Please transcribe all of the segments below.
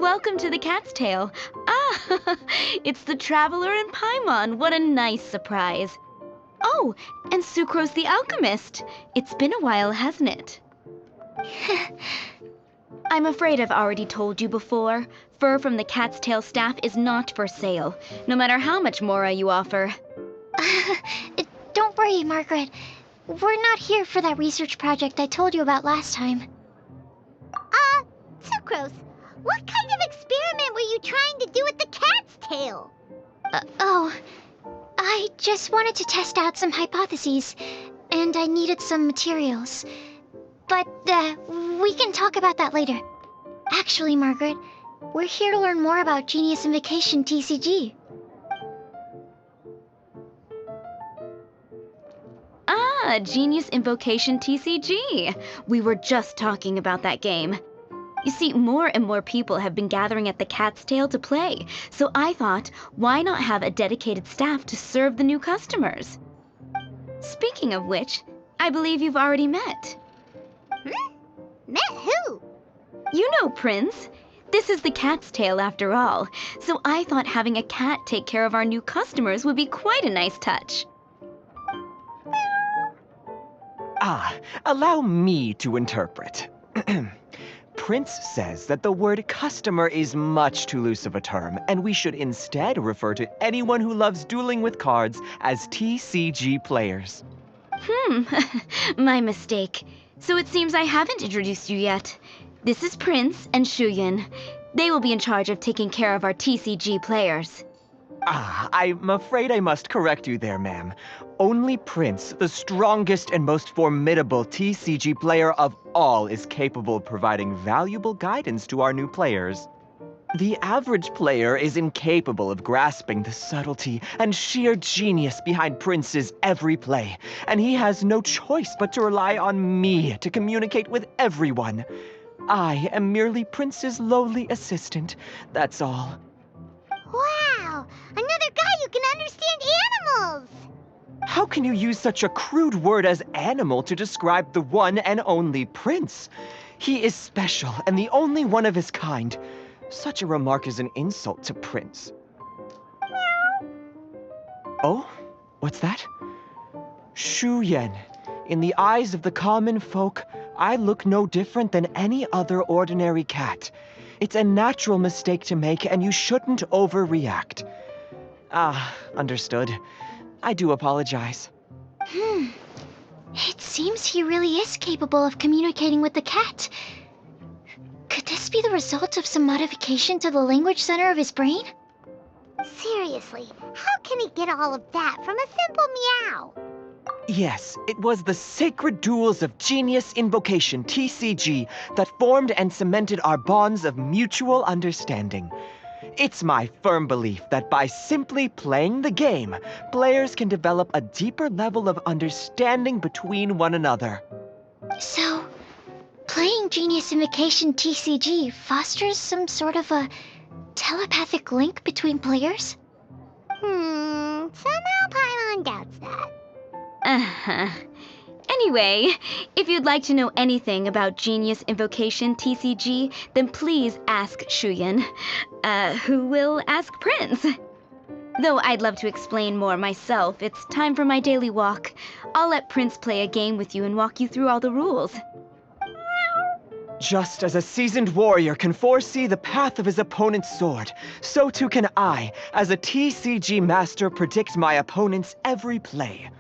Welcome to the Cat's Tail. Ah, it's the Traveler and Paimon. What a nice surprise. Oh, and Sucrose the Alchemist. It's been a while, hasn't it? I'm afraid I've already told you before. Fur from the Cat's Tail staff is not for sale, no matter how much Mora you offer. Don't worry, Margaret. We're not here for that research project I told you about last time. Sucrose, what kind of experiment were you trying to do with the cat's tail? I just wanted to test out some hypotheses, and I needed some materials. But, we can talk about that later. Actually, Margaret, we're here to learn more about Genius Invocation TCG. Ah, Genius Invocation TCG. We were just talking about that game. You see, more and more people have been gathering at the Cat's Tail to play, so I thought, why not have a dedicated staff to serve the new customers? Speaking of which, I believe you've already met. Met who? You know, Prince. This is the Cat's Tail after all, so I thought having a cat take care of our new customers would be quite a nice touch. Allow me to interpret. Prince says that the word customer is much too loose of a term, and we should instead refer to anyone who loves dueling with cards as TCG players. My mistake. So it seems I haven't introduced you yet. This is Prince and Shuyan. They will be in charge of taking care of our TCG players. I'm afraid I must correct you there, ma'am. Only Prince, the strongest and most formidable TCG player of all, is capable of providing valuable guidance to our new players. The average player is incapable of grasping the subtlety and sheer genius behind Prince's every play, and he has no choice but to rely on me to communicate with everyone. I am merely Prince's lowly assistant, that's all. Wow, another guy who can understand animals! How can you use such a crude word as animal to describe the one and only Prince? He is special and the only one of his kind. Such a remark is an insult to Prince. Oh? What's that? Shuyan. In the eyes of the common folk, I look no different than any other ordinary cat. It's a natural mistake to make, and you shouldn't overreact. Understood. I do apologize. It seems he really is capable of communicating with the cat. Could this be the result of some modification to the language center of his brain? Seriously, how can he get all of that from a simple meow? Yes, it was the sacred duels of Genius Invocation, TCG, that formed and cemented our bonds of mutual understanding. It's my firm belief that by simply playing the game, players can develop a deeper level of understanding between one another. So, playing Genius Invocation TCG fosters some sort of a telepathic link between players? Somehow Paimon doubts that. Anyway, if you'd like to know anything about Genius Invocation TCG, then please ask Shuyan, who will ask Prince. Though I'd love to explain more myself, it's time for my daily walk. I'll let Prince play a game with you and walk you through all the rules. Just as a seasoned warrior can foresee the path of his opponent's sword, so too can I, as a TCG master, predict my opponent's every play.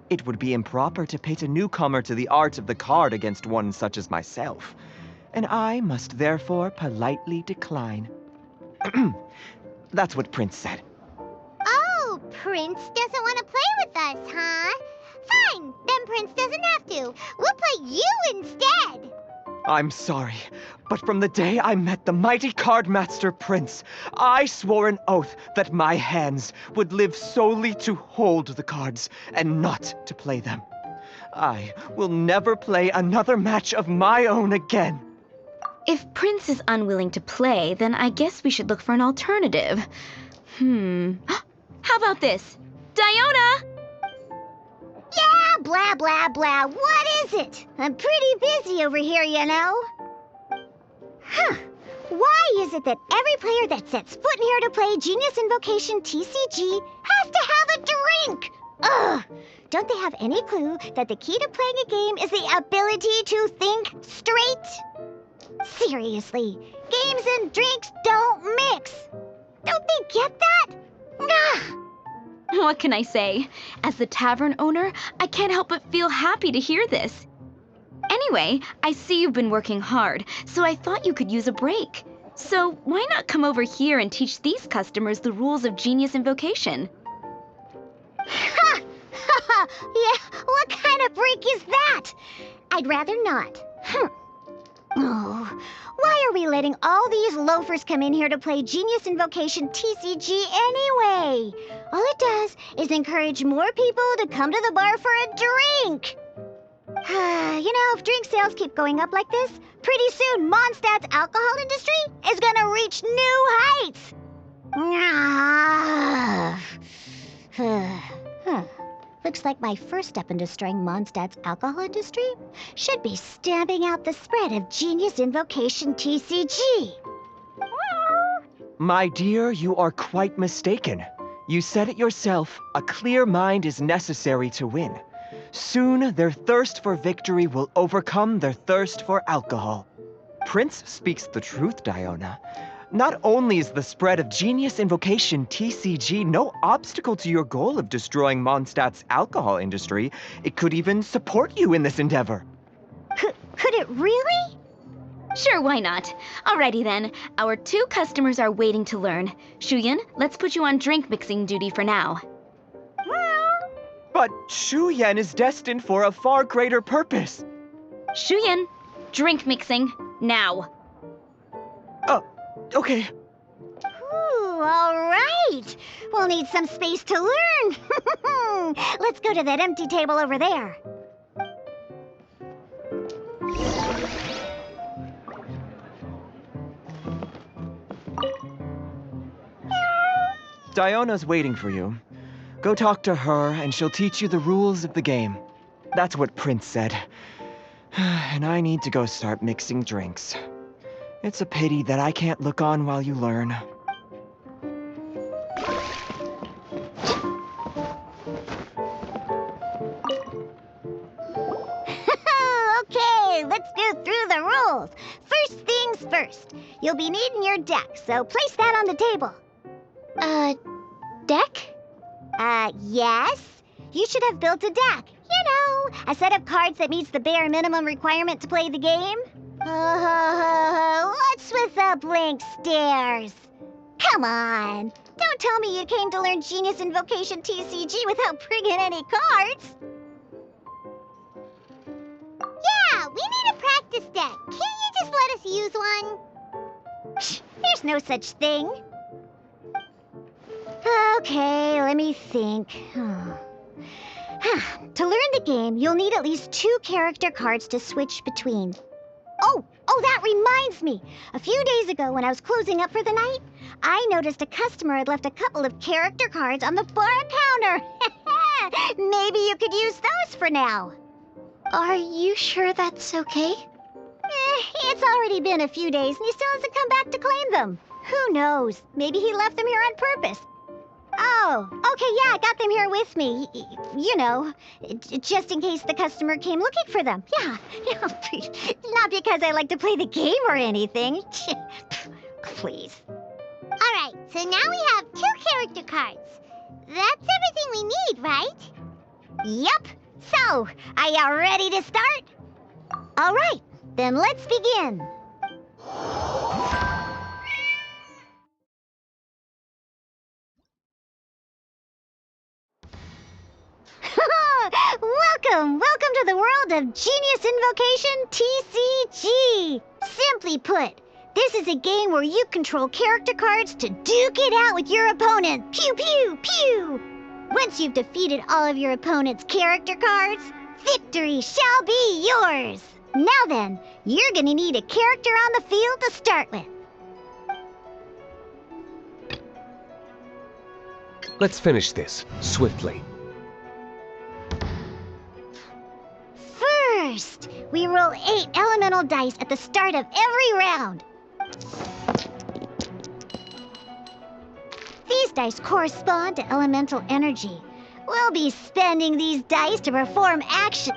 It would be improper to pit a newcomer to the art of the card against one such as myself, and I must therefore politely decline. That's what Prince said. Oh, Prince doesn't want to play with us, huh? Fine, then Prince doesn't have to. We'll play you instead. I'm sorry, but from the day I met the mighty card master Prince, I swore an oath that my hands would live solely to hold the cards and not to play them. I will never play another match of my own again. If Prince is unwilling to play, then I guess we should look for an alternative. How about this? Diona! Yeah, blah, blah, blah. What is it? I'm pretty busy over here, you know. Why is it that every player that sets foot in here to play Genius Invocation TCG has to have a drink? Ugh! Don't they have any clue that the key to playing a game is the ability to think straight? Seriously, games and drinks don't mix. Don't they get that? Ugh! What can I say? As the tavern owner, I can't help but feel happy to hear this. Anyway, I see you've been working hard, so I thought you could use a break. So why not come over here and teach these customers the rules of Genius Invocation? Ha! Ha ha! Yeah, what kind of break is that? I'd rather not. Oh, why are we letting all these loafers come in here to play Genius Invocation TCG anyway? All it does is encourage more people to come to the bar for a drink. You know, if drink sales keep going up like this, pretty soon Mondstadt's alcohol industry is gonna reach new heights. Looks like my first step in destroying Mondstadt's alcohol industry should be stamping out the spread of Genius Invocation TCG. My dear, you are quite mistaken. You said it yourself, a clear mind is necessary to win. Soon, their thirst for victory will overcome their thirst for alcohol. Prince speaks the truth, Diona. Not only is the spread of Genius Invocation TCG no obstacle to your goal of destroying Mondstadt's alcohol industry, it could even support you in this endeavor. Could it really? Sure, why not? Alrighty then, our 2 customers are waiting to learn. Shuyan, let's put you on drink mixing duty for now. But Shuyan is destined for a far greater purpose. Shuyan, drink mixing, now. Okay. Ooh, all right. We'll need some space to learn. Let's go to that empty table over there. Diona's waiting for you. Go talk to her, and she'll teach you the rules of the game. That's what Prince said. And I need to go start mixing drinks. It's a pity that I can't look on while you learn. Okay, let's go through the rules. First things first. You'll be needing your deck, so place that on the table. Deck? Yes. You should have built a deck. You know, a set of cards that meets the bare minimum requirement to play the game. What's with the blank stares? Come on. Don't tell me you came to learn Genius Invocation TCG without bringing any cards. Yeah, we need a practice deck. Can't you just let us use one? Psh, there's no such thing. Okay, let me think. To learn the game, you'll need at least 2 character cards to switch between. Oh, that reminds me. A few days ago when I was closing up for the night, I noticed a customer had left a couple of character cards on the bar counter. Maybe you could use those for now. Are you sure that's okay? It's already been a few days and he still hasn't come back to claim them. Who knows? Maybe he left them here on purpose. Oh, okay, yeah, I got them here with me. You know, just in case the customer came looking for them. Yeah, not because I like to play the game or anything. Please. All right, so now we have 2 character cards. That's everything we need, right? Yep. So, are you ready to start? All right, then let's begin. Welcome to the world of Genius Invocation TCG. Simply put, this is a game where you control character cards to duke it out with your opponent. Pew, pew, pew. Once you've defeated all of your opponent's character cards, victory shall be yours. Now then, you're gonna need a character on the field to start with. Let's finish this swiftly. First, we roll 8 elemental dice at the start of every round. dice correspond to elemental energy. We'll be spending these dice to perform action.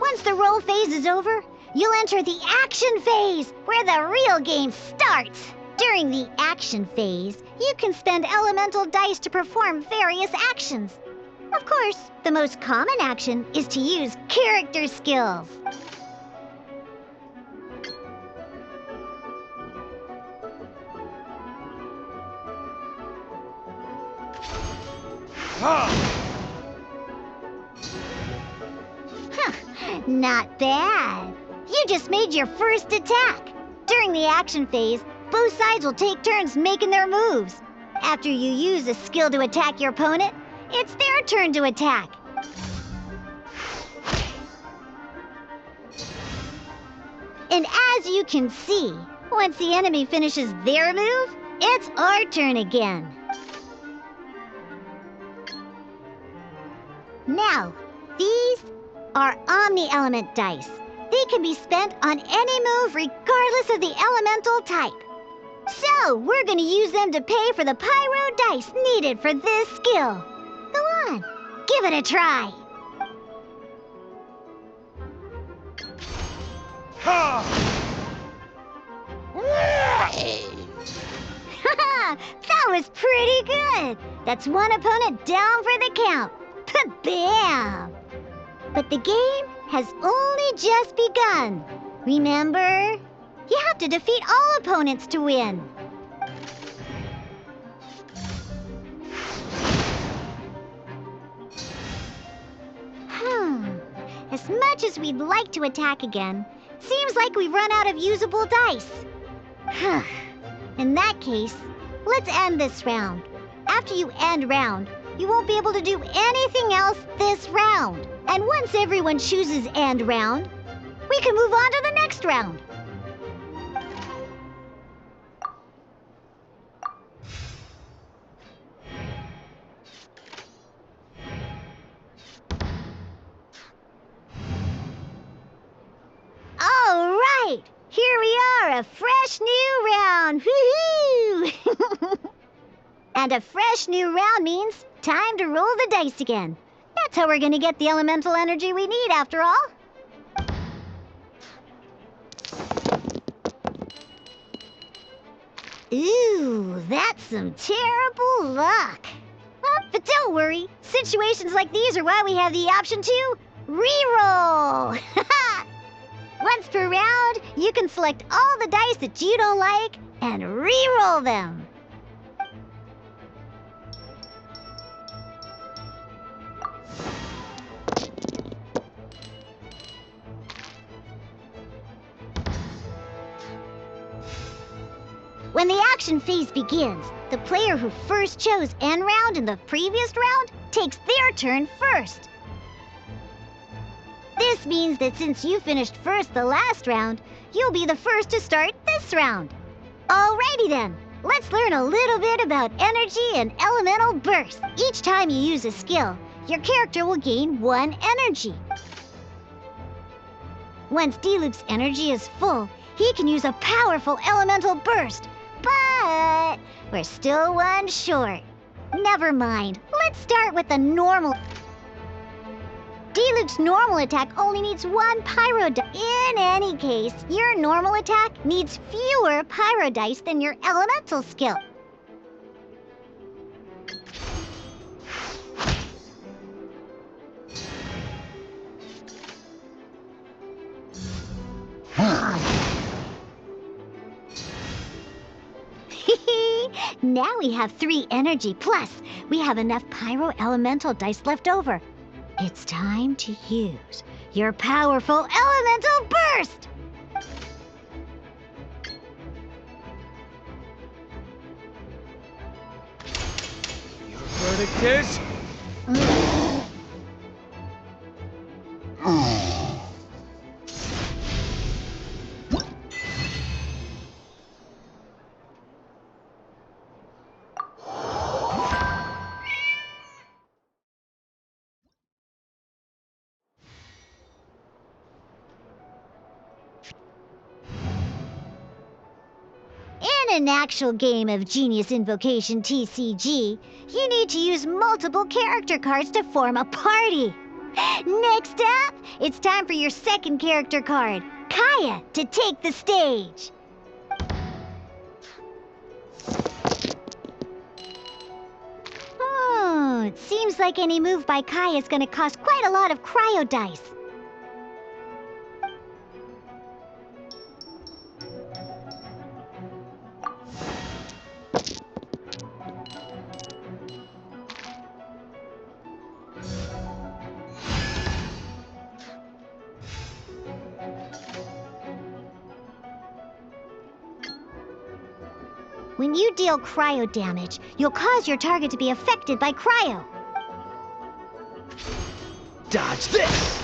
Once the roll phase is over, you'll enter the action phase, where the real game starts. During the action phase, you can spend elemental dice to perform various actions. Of course, the most common action is to use character skills. Not bad. You just made your first attack. During the action phase, both sides will take turns making their moves. After you use a skill to attack your opponent, it's their turn to attack. And as you can see, once the enemy finishes their move, it's our turn again. Now, these are omni-element dice. They can be spent on any move regardless of the elemental type. So, we're gonna use them to pay for the pyro dice needed for this skill. Go on, give it a try. That was pretty good. That's one opponent down for the count. Bam! But the game has only just begun. Remember? You have to defeat all opponents to win. As much as we'd like to attack again, seems like we've run out of usable dice. In that case, let's end this round. After you end round, you won't be able to do anything else this round. And once everyone chooses end round, we can move on to the next round. All right, here we are, a fresh new round. Woohoo! And a fresh new round means time to roll the dice again. That's how we're gonna get the elemental energy we need, after all. Ooh, that's some terrible luck. But don't worry, situations like these are why we have the option to re-roll. Once per round, you can select all the dice that you don't like and re-roll them. When the action phase begins, the player who first chose end round in the previous round takes their turn first. This means that since you finished first the last round, you'll be the first to start this round. Alrighty then, let's learn a little bit about energy and elemental burst. Each time you use a skill, your character will gain 1 energy. Once D-Loop's energy is full, he can use a powerful elemental burst. But we're still 1 short. Never mind. Let's start with the normal. D-Loop's normal attack only needs 1 pyro dice. In any case, your normal attack needs fewer pyro dice than your elemental skill. Now we have 3 energy, plus we have enough pyro elemental dice left over. It's time to use your powerful elemental burst! Your verdict is? In an actual game of Genius Invocation TCG, you need to use multiple character cards to form a party. Next up, it's time for your second character card, Kaya, to take the stage. It seems like any move by Kaya is gonna cost quite a lot of cryo dice. When you deal cryo damage, you'll cause your target to be affected by cryo. Dodge this!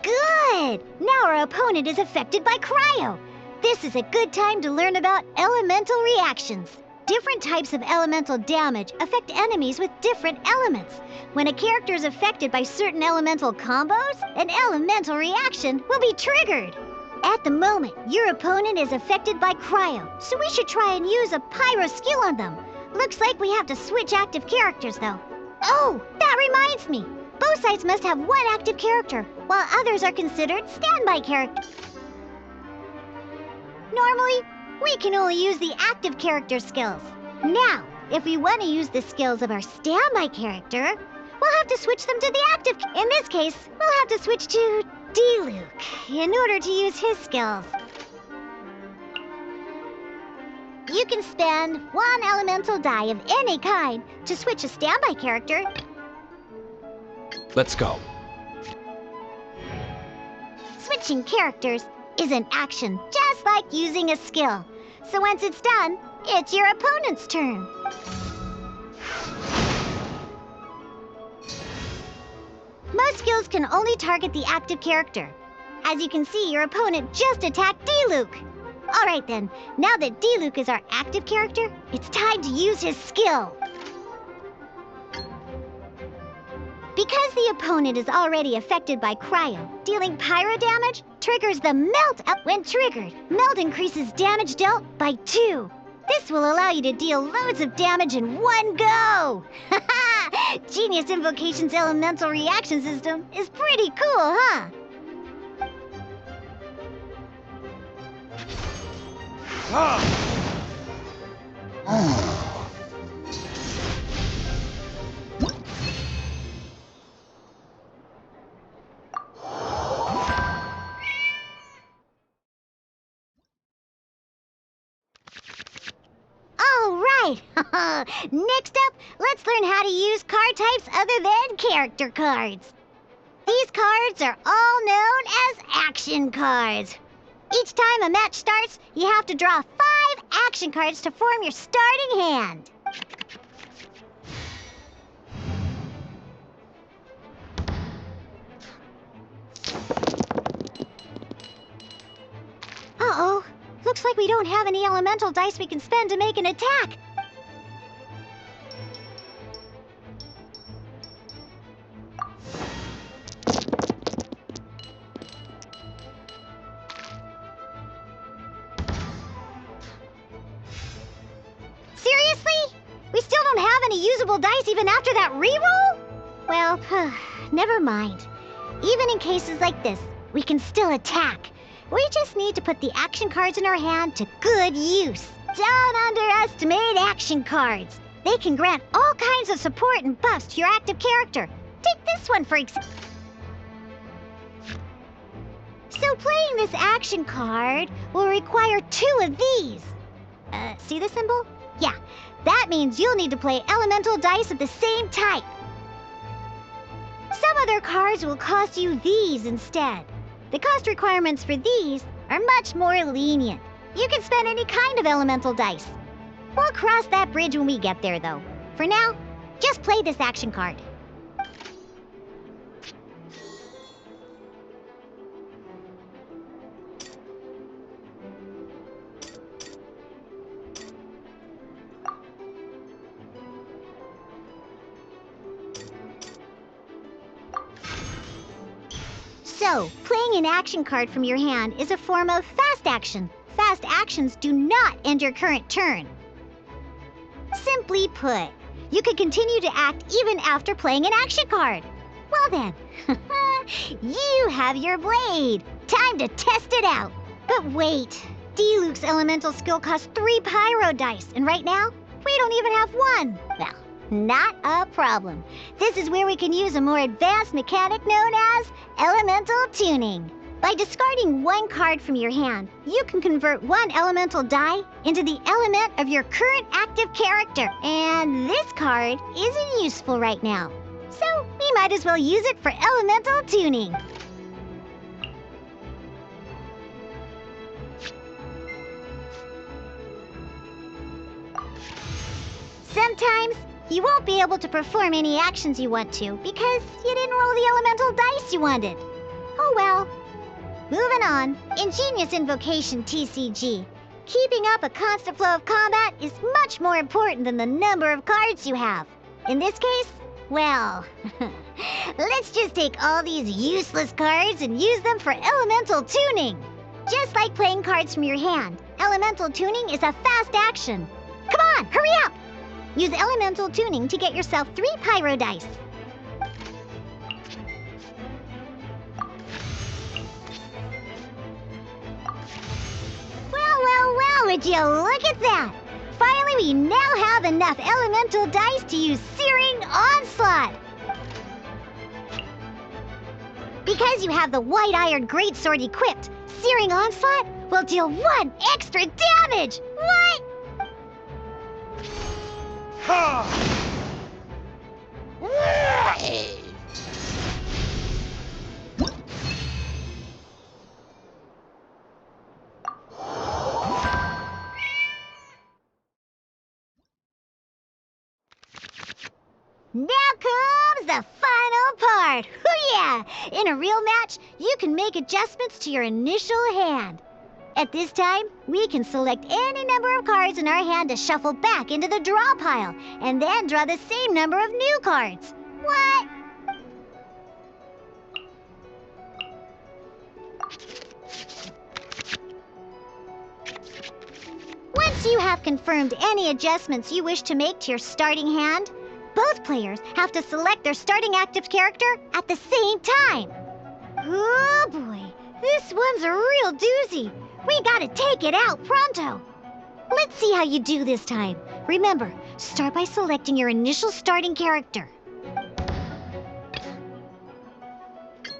Good! Now our opponent is affected by cryo. This is a good time to learn about elemental reactions. Different types of elemental damage affect enemies with different elements. When a character is affected by certain elemental combos, an elemental reaction will be triggered. At the moment, your opponent is affected by cryo, so we should try and use a pyro skill on them. Looks like we have to switch active characters, though. Oh, that reminds me. Both sides must have one active character, while others are considered standby characters. Normally, we can only use the active character skills. Now, if we want to use the skills of our standby character, we'll have to switch them to the active. In this case, we'll have to switch to D-Luke in order to use his skills. You can spend one elemental die of any kind to switch a standby character. Let's go. Switching characters is an action just like using a skill. So once it's done, it's your opponent's turn. Most skills can only target the active character. As you can see, your opponent just attacked D-Luke. Alright then, now that D-Luke is our active character, it's time to use his skill. Because the opponent is already affected by cryo, dealing pyro damage triggers the melt. When triggered, melt increases damage dealt by 2. This will allow you to deal loads of damage in one go! Haha! Genius Invocation's elemental reaction system is pretty cool, huh? Alright! Next up, let's learn how to use card types other than character cards. These cards are all known as action cards. Each time a match starts, you have to draw 5 action cards to form your starting hand. Uh-oh. Looks like we don't have any elemental dice we can spend to make an attack. Seriously? We still don't have any usable dice even after that reroll? Well, never mind. Even in cases like this, we can still attack. We just need to put the action cards in our hand to good use. Don't underestimate action cards. They can grant all kinds of support and buffs to your active character. Take this one, for example. So playing this action card will require 2 of these. See the symbol? Yeah, that means you'll need to play elemental dice of the same type. Some other cards will cost you these instead. The cost requirements for these are much more lenient. You can spend any kind of elemental dice. We'll cross that bridge when we get there, though. For now, just play this action card. So, playing an action card from your hand is a form of fast action. Fast actions do not end your current turn. Simply put, you can continue to act even after playing an action card. Well then, you have your blade. Time to test it out. But wait, Diluc's elemental skill costs 3 pyro dice, and right now, we don't even have 1. Well, not a problem. This is where we can use a more advanced mechanic known as elemental tuning. By discarding 1 card from your hand, you can convert 1 elemental die into the element of your current active character. And this card isn't useful right now, so we might as well use it for elemental tuning. Sometimes you won't be able to perform any actions you want to because you didn't roll the elemental dice you wanted. Oh well. Moving on. Ingenious Invocation TCG. Keeping up a constant flow of combat is much more important than the number of cards you have. In this case, well, let's just take all these useless cards and use them for elemental tuning. Just like playing cards from your hand, elemental tuning is a fast action. Come on, hurry up! Use elemental tuning to get yourself 3 pyro dice. Well, would you look at that? Finally, we now have enough elemental dice to use Searing Onslaught. Because you have the White Iron Greatsword equipped, Searing Onslaught will deal 1 extra damage! What? Now comes the final part! Hoo-yeah! In a real match, you can make adjustments to your initial hand. At this time, we can select any number of cards in our hand to shuffle back into the draw pile, and then draw the same number of new cards. What? Once you have confirmed any adjustments you wish to make to your starting hand, both players have to select their starting active character at the same time. Oh boy, this one's a real doozy. We gotta take it out pronto. Let's see how you do this time. Remember, start by selecting your initial starting character.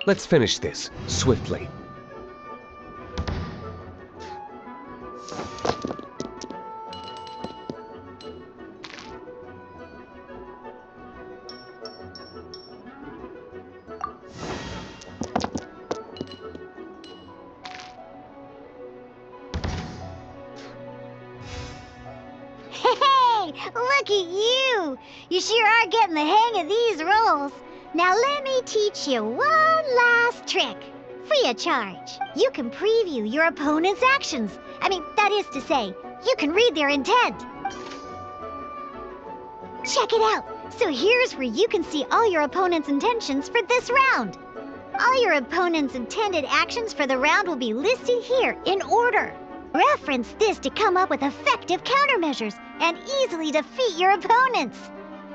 Let's finish this swiftly. Hey, look at you! You sure are getting the hang of these rolls. Now let me teach you one last trick. Free of charge. You can preview your opponent's actions. That is to say, you can read their intent. Check it out. So here's where you can see all your opponent's intentions for this round. All your opponent's intended actions for the round will be listed here in order. Reference this to come up with effective countermeasures and easily defeat your opponents.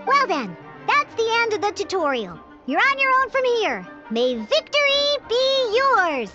Well then, that's the end of the tutorial. You're on your own from here. May victory be yours!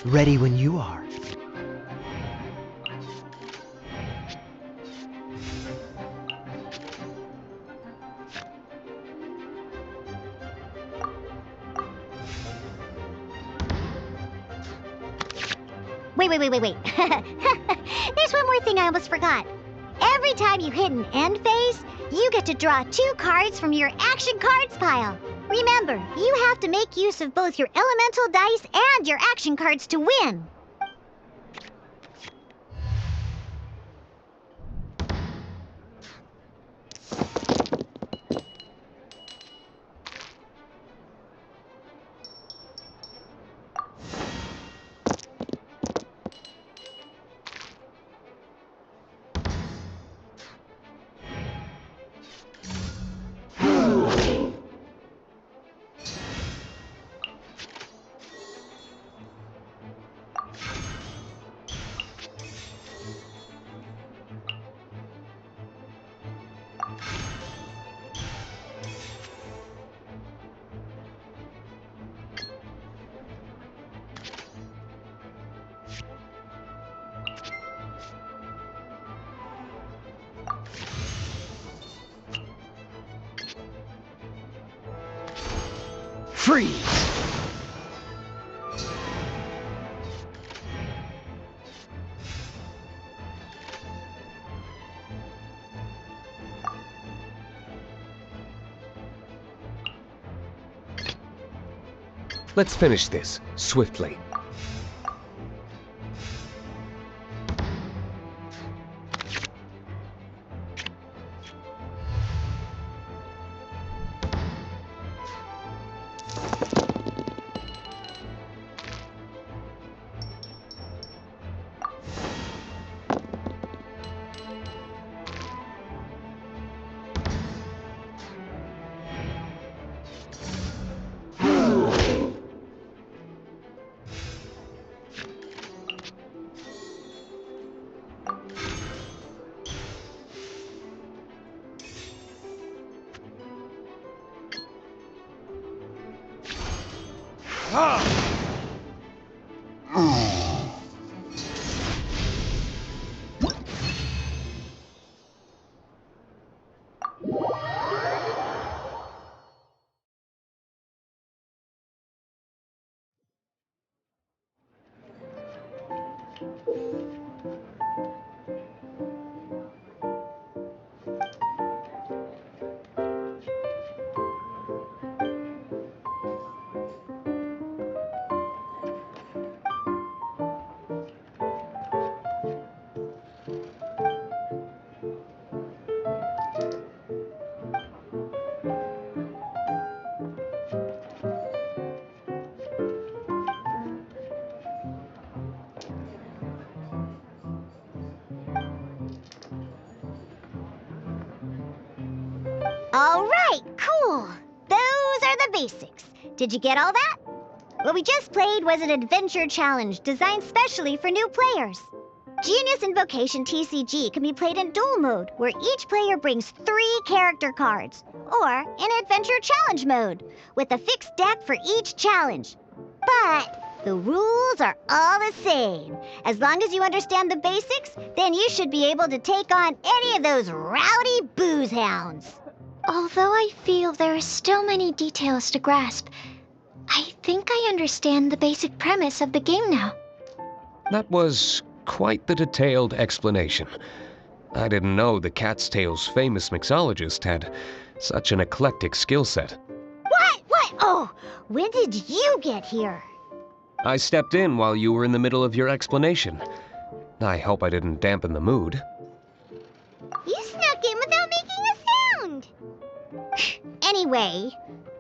Ready when you are. Wait. There's one more thing I almost forgot. Every time you hit an end phase, you get to draw 2 cards from your action cards pile. Remember, you have to make use of both your elemental dice and your action cards to win. Freeze! Let's finish this, swiftly. All right, cool. Those are the basics. Did you get all that? What we just played was an adventure challenge designed specially for new players. Genius Invocation TCG can be played in duel mode, where each player brings 3 character cards, or in adventure challenge mode, with a fixed deck for each challenge. But the rules are all the same. As long as you understand the basics, then you should be able to take on any of those rowdy booze hounds. Although I feel there are still many details to grasp, I think I understand the basic premise of the game now. That was quite the detailed explanation. I didn't know the Cat's Tail's famous mixologist had such an eclectic skill set. What? Oh, when did you get here? I stepped in while you were in the middle of your explanation. I hope I didn't dampen the mood. You snuck in without making a sound. Anyway,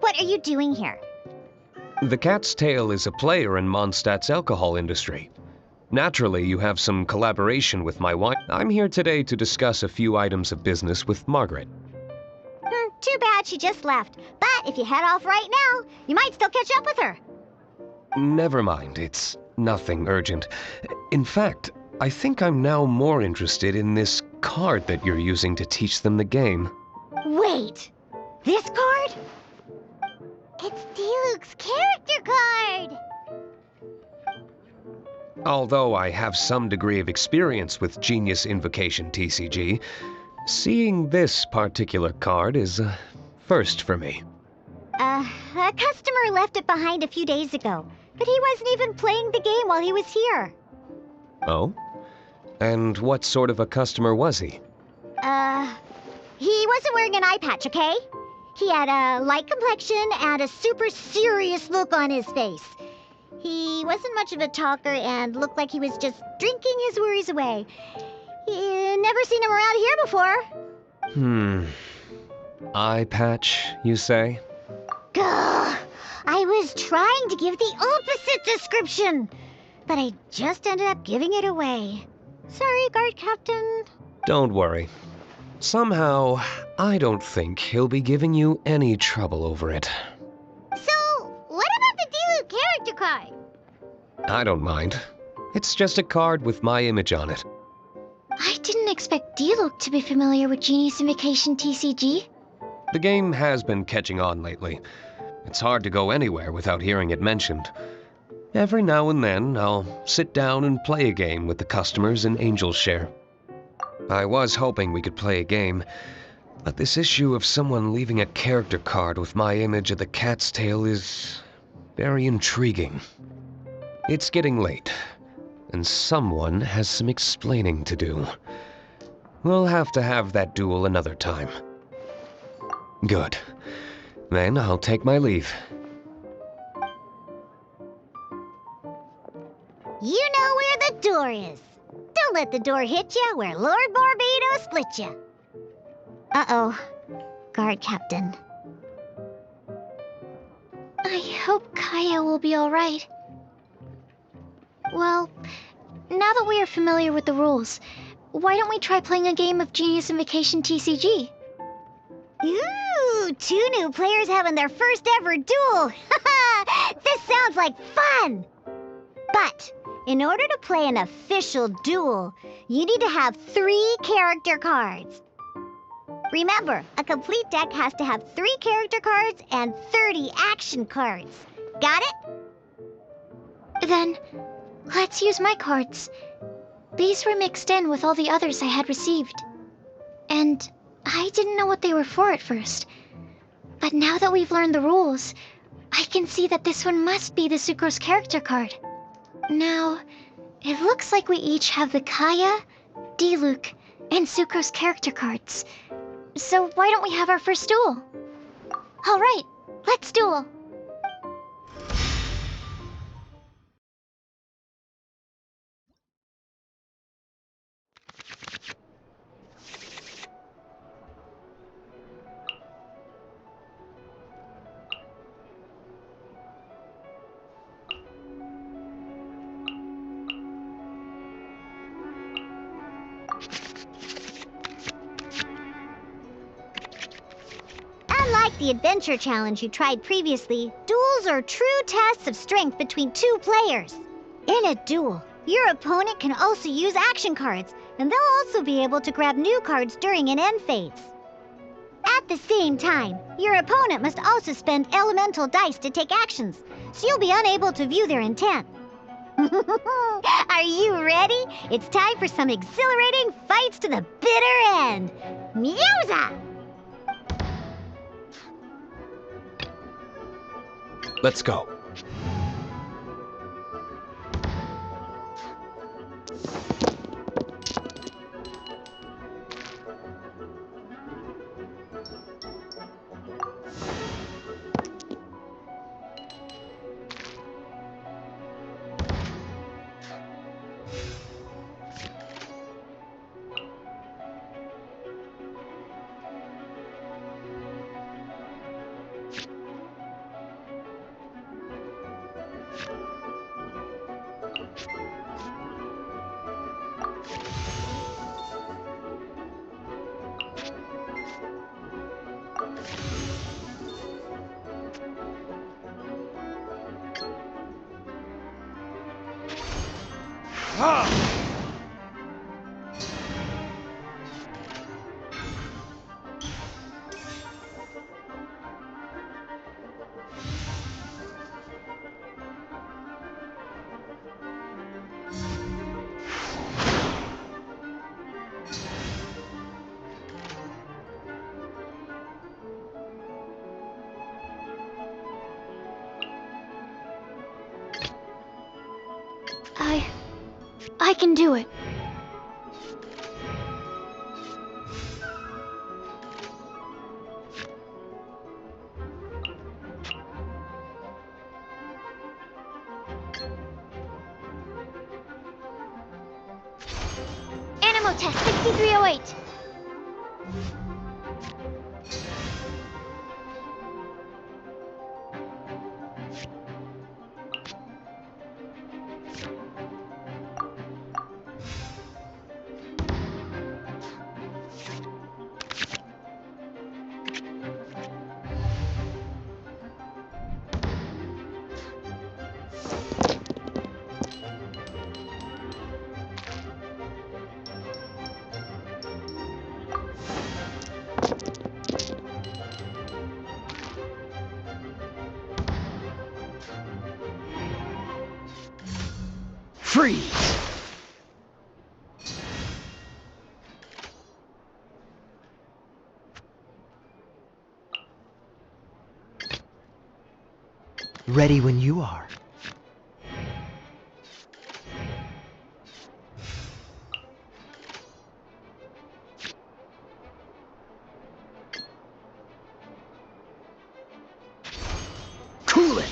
what are you doing here? The Cat's Tail is a player in Mondstadt's alcohol industry. Naturally, you have some collaboration with my wife. I'm here today to discuss a few items of business with Margaret. Too bad she just left. But if you head off right now, you might still catch up with her. Never mind, it's nothing urgent. In fact, I think I'm now more interested in this card that you're using to teach them the game. Wait, this card? It's Diluc's character card. Although I have some degree of experience with Genius Invocation TCG, seeing this particular card is a first for me. A customer left it behind a few days ago, but he wasn't even playing the game while he was here. Oh? And what sort of a customer was he? He wasn't wearing an eye patch, okay? He had a light complexion and a super serious look on his face. He wasn't much of a talker and looked like he was just drinking his worries away. Never seen him around here before. Eye patch, you say? Gah! I was trying to give the opposite description, but I just ended up giving it away. Sorry, guard captain. Don't worry. Somehow, I don't think he'll be giving you any trouble over it. So, what about the Diluc character card? I don't mind. It's just a card with my image on it. I didn't expect Diluc to be familiar with Genius Invocation TCG. The game has been catching on lately. It's hard to go anywhere without hearing it mentioned. Every now and then, I'll sit down and play a game with the customers in Angel's Share. I was hoping we could play a game, but this issue of someone leaving a character card with my image of the cat's tail is very intriguing. It's getting late, and someone has some explaining to do. We'll have to have that duel another time. Good. Then I'll take my leave. You know where the door is. Don't let the door hit you where Lord Barbados split you. Uh-oh. Guard captain. I hope Kaya will be alright. Well, now that we are familiar with the rules, why don't we try playing a game of Genius Invocation TCG? Ooh, 2 new players having their first ever duel. This sounds like fun! But in order to play an official duel, you need to have 3 character cards. Remember, a complete deck has to have 3 character cards and 30 action cards. Got it? Then, let's use my cards. These were mixed in with all the others I had received. And I didn't know what they were for at first. But now that we've learned the rules, I can see that this one must be the Sucrose character card. Now, it looks like we each have the Kaya, Diluc, and Sucrose character cards. So why don't we have our first duel? Alright, let's duel. Unlike the adventure challenge you tried previously, duels are true tests of strength between 2 players. In a duel, your opponent can also use action cards, and they'll also be able to grab new cards during an end phase. At the same time, your opponent must also spend elemental dice to take actions, so you'll be unable to view their intent. Are you ready? It's time for some exhilarating fights to the bitter end. Musa! Let's go. I can do it. Animo test 6308. Freeze! Ready when you are. Cool it!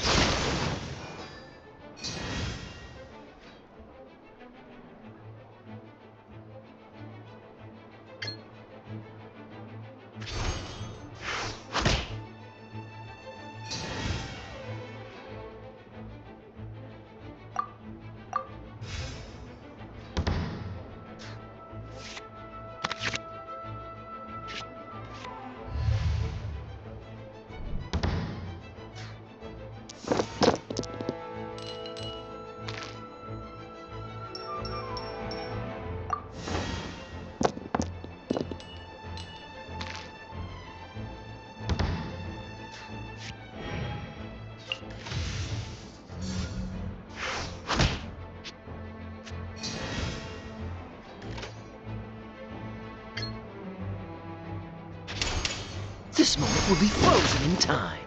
This moment will be frozen in time.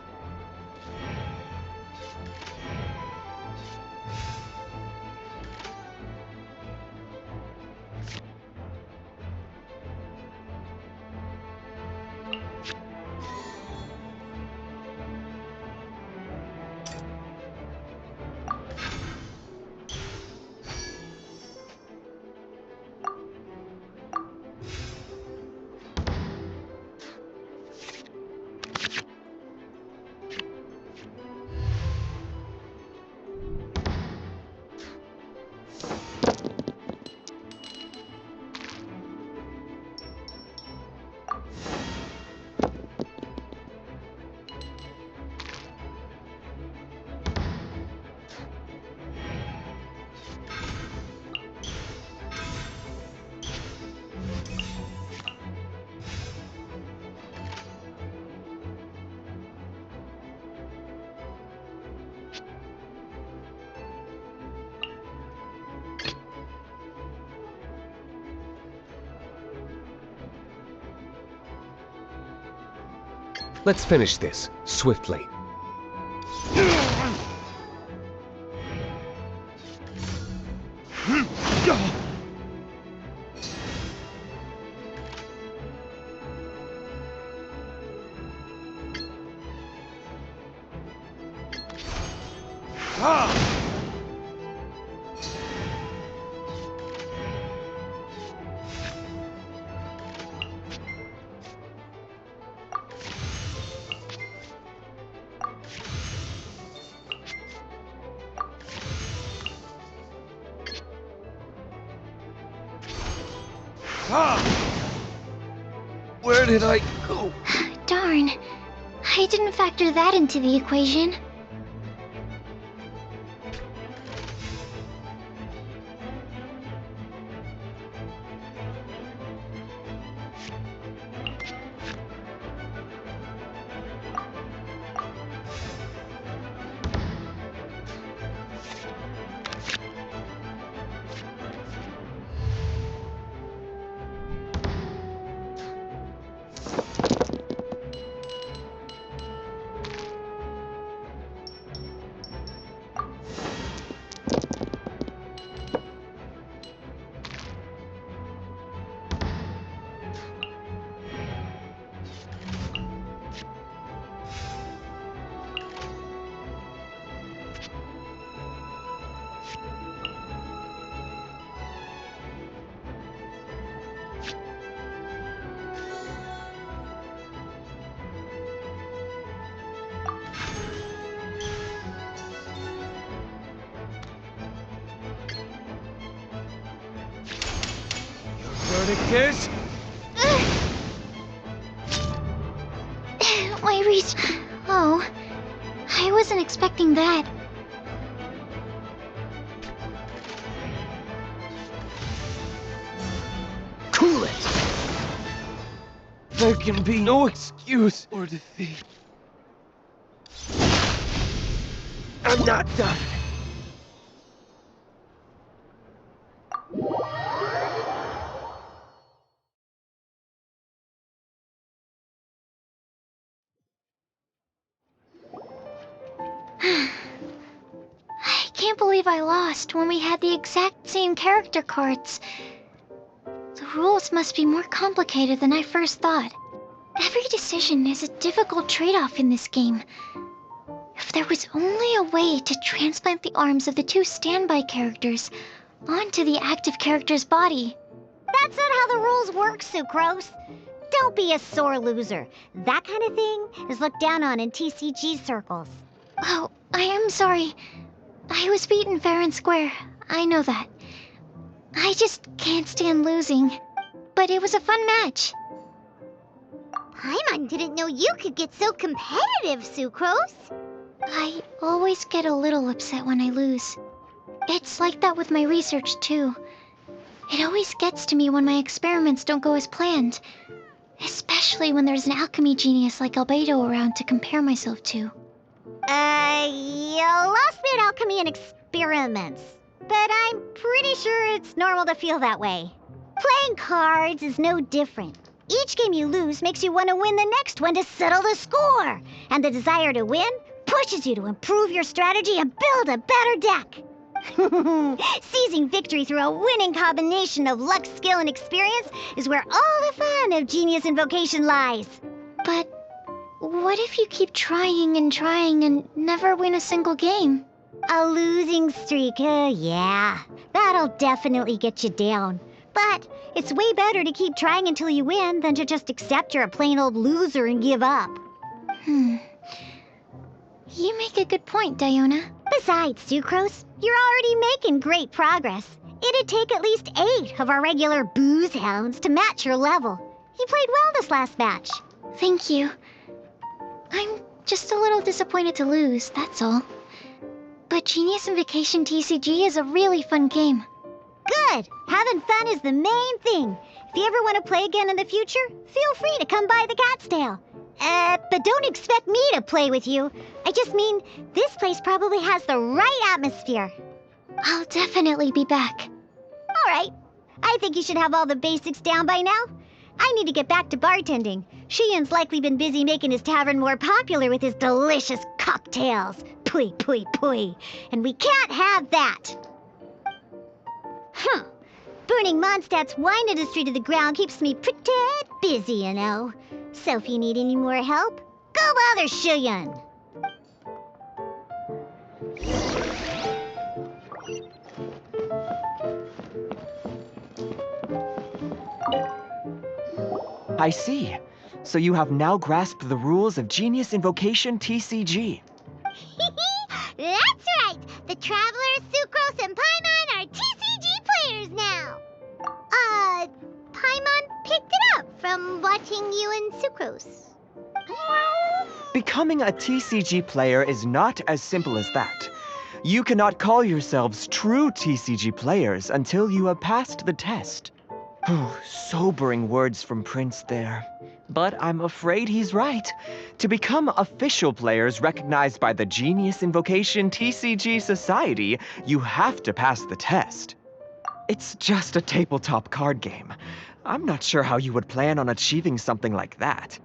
Let's finish this, swiftly. Where did I go? Darn. I didn't factor that into the equation. Verticus! My Oh, I wasn't expecting that. Cool it! There can be no excuse or defeat. I'm not done. I can't believe I lost when we had the exact same character cards. The rules must be more complicated than I first thought. Every decision is a difficult trade-off in this game. If there was only a way to transplant the arms of the two standby characters onto the active character's body. That's not how the rules work, Sucrose. Don't be a sore loser. That kind of thing is looked down on in TCG circles. Oh, I am sorry. I was beaten fair and square. I know that. I just can't stand losing. But it was a fun match. Paimon didn't know you could get so competitive, Sucrose. I always get a little upset when I lose. It's like that with my research, too. It always gets to me when my experiments don't go as planned. Especially when there's an alchemy genius like Albedo around to compare myself to. You lost me at alchemy and experiments. But I'm pretty sure it's normal to feel that way. Playing cards is no different. Each game you lose makes you want to win the next one to settle the score. And the desire to win pushes you to improve your strategy and build a better deck. Seizing victory through a winning combination of luck, skill, and experience is where all the fun of Genius Invocation lies. But what if you keep trying and never win a single game? A losing streak, yeah. That'll definitely get you down. But it's way better to keep trying until you win than to just accept you're a plain old loser and give up. You make a good point, Diona. Besides, Sucrose, you're already making great progress. It'd take at least 8 of our regular booze hounds to match your level. You played well this last match. Thank you. I'm just a little disappointed to lose, that's all. But Genius Invocation TCG is a really fun game. Good! Having fun is the main thing. If you ever want to play again in the future, feel free to come by the Cat's Tail. But don't expect me to play with you. I just mean, this place probably has the right atmosphere. I'll definitely be back. All right. I think you should have all the basics down by now. I need to get back to bartending. Shiyan's likely been busy making his tavern more popular with his delicious cocktails. Pui, pui, pui. And we can't have that. Burning Mondstadt's wine industry to the ground keeps me pretty busy, you know. So if you need any more help, go bother Shiyan. I see. So you have now grasped the rules of Genius Invocation TCG. That's right! The Travelers, Sucrose, and Paimon are TCG players now! Paimon picked it up from watching you and Sucrose. Becoming a TCG player is not as simple as that. You cannot call yourselves true TCG players until you have passed the test. Sobering words from Prince there. But I'm afraid he's right. To become official players recognized by the Genius Invocation TCG Society, you have to pass the test. It's just a tabletop card game. I'm not sure how you would plan on achieving something like that.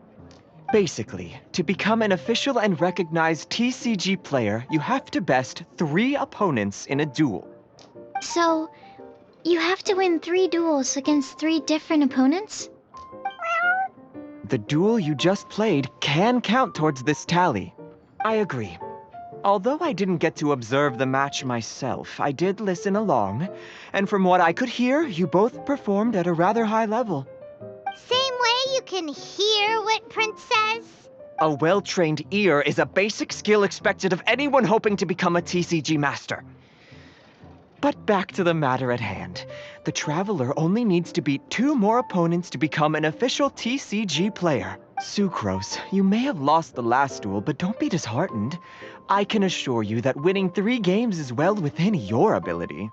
Basically, to become an official and recognized TCG player, you have to best 3 opponents in a duel. So, you have to win 3 duels against 3 different opponents? The duel you just played can count towards this tally. I agree. Although I didn't get to observe the match myself, I did listen along, and from what I could hear, you both performed at a rather high level. Same way you can hear what Prince says? A well-trained ear is a basic skill expected of anyone hoping to become a TCG master. But back to the matter at hand. The Traveler only needs to beat 2 more opponents to become an official TCG player. Sucrose, you may have lost the last duel, but don't be disheartened. I can assure you that winning 3 games is well within your ability.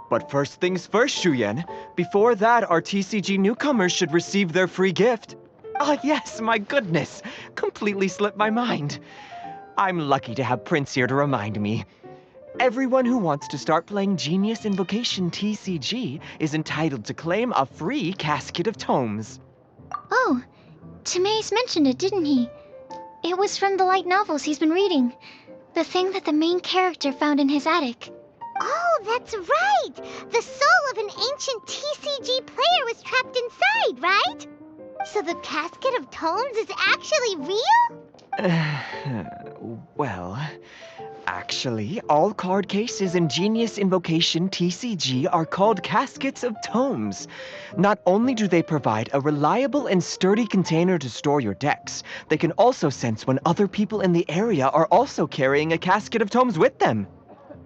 But first things first, Shuyen. Before that, our TCG newcomers should receive their free gift. Ah, yes, my goodness. Completely slipped my mind. I'm lucky to have Prince here to remind me. Everyone who wants to start playing Genius Invocation TCG is entitled to claim a free casket of tomes. Oh, Timaeus mentioned it, didn't he? It was from the light novels he's been reading. The thing that the main character found in his attic. Oh, that's right! The soul of an ancient TCG player was trapped inside, right? So the casket of tomes is actually real? Well, actually, all card cases in Genius Invocation TCG are called caskets of tomes. Not only do they provide a reliable and sturdy container to store your decks, they can also sense when other people in the area are also carrying a casket of tomes with them.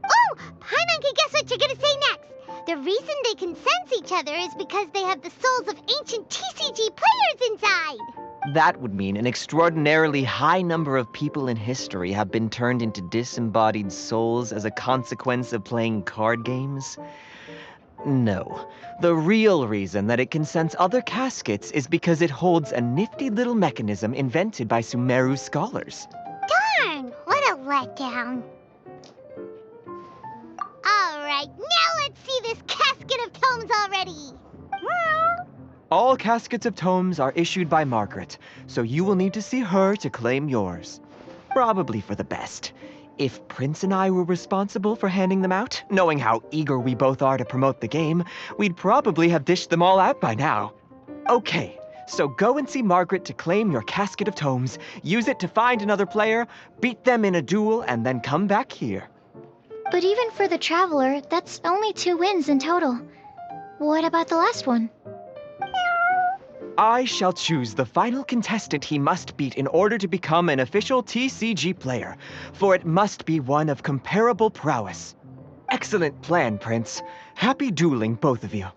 Oh, Paimon can guess what you're gonna say next. The reason they can sense each other is because they have the souls of ancient TCG players inside. That would mean an extraordinarily high number of people in history have been turned into disembodied souls as a consequence of playing card games. No. The real reason that it can sense other caskets is because it holds a nifty little mechanism invented by Sumeru scholars. Darn, what a letdown. Alright, now let's see this casket of tomes already. All caskets of tomes are issued by Margaret, so you will need to see her to claim yours. Probably for the best. If Prince and I were responsible for handing them out, knowing how eager we both are to promote the game, we'd probably have dished them all out by now. Okay, so go and see Margaret to claim your casket of tomes, use it to find another player, beat them in a duel, and then come back here. But even for the Traveler, that's only 2 wins in total. What about the last one? I shall choose the final contestant he must beat in order to become an official TCG player, for it must be one of comparable prowess. Excellent plan, Prince. Happy dueling, both of you.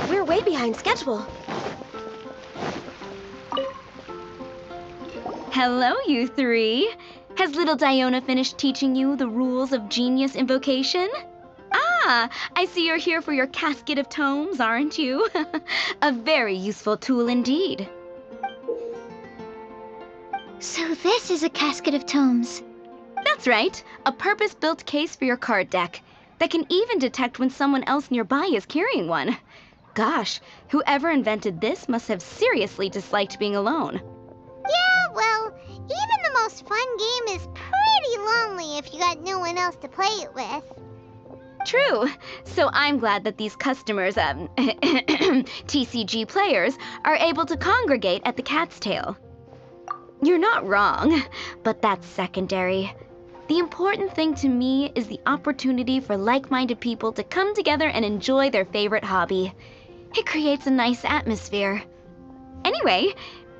We're way behind schedule. Hello, you 3. Has little Diona finished teaching you the rules of Genius Invocation? Ah, I see you're here for your casket of tomes, aren't you? A very useful tool indeed. So this is a casket of tomes. That's right, a purpose-built case for your card deck that can even detect when someone else nearby is carrying one. Gosh, whoever invented this must have seriously disliked being alone. Yeah, well, even the most fun game is pretty lonely if you got no one else to play it with. True. So I'm glad that these customers, TCG players, are able to congregate at the Cat's Tail. You're not wrong, but that's secondary. The important thing to me is the opportunity for like-minded people to come together and enjoy their favorite hobby. It creates a nice atmosphere. Anyway,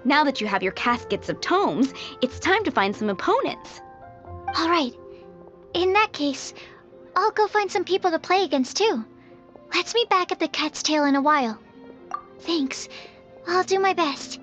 now that you have your caskets of tomes, it's time to find some opponents. All right. In that case, I'll go find some people to play against too. Let's meet back at the Cat's Tail in a while. Thanks. I'll do my best.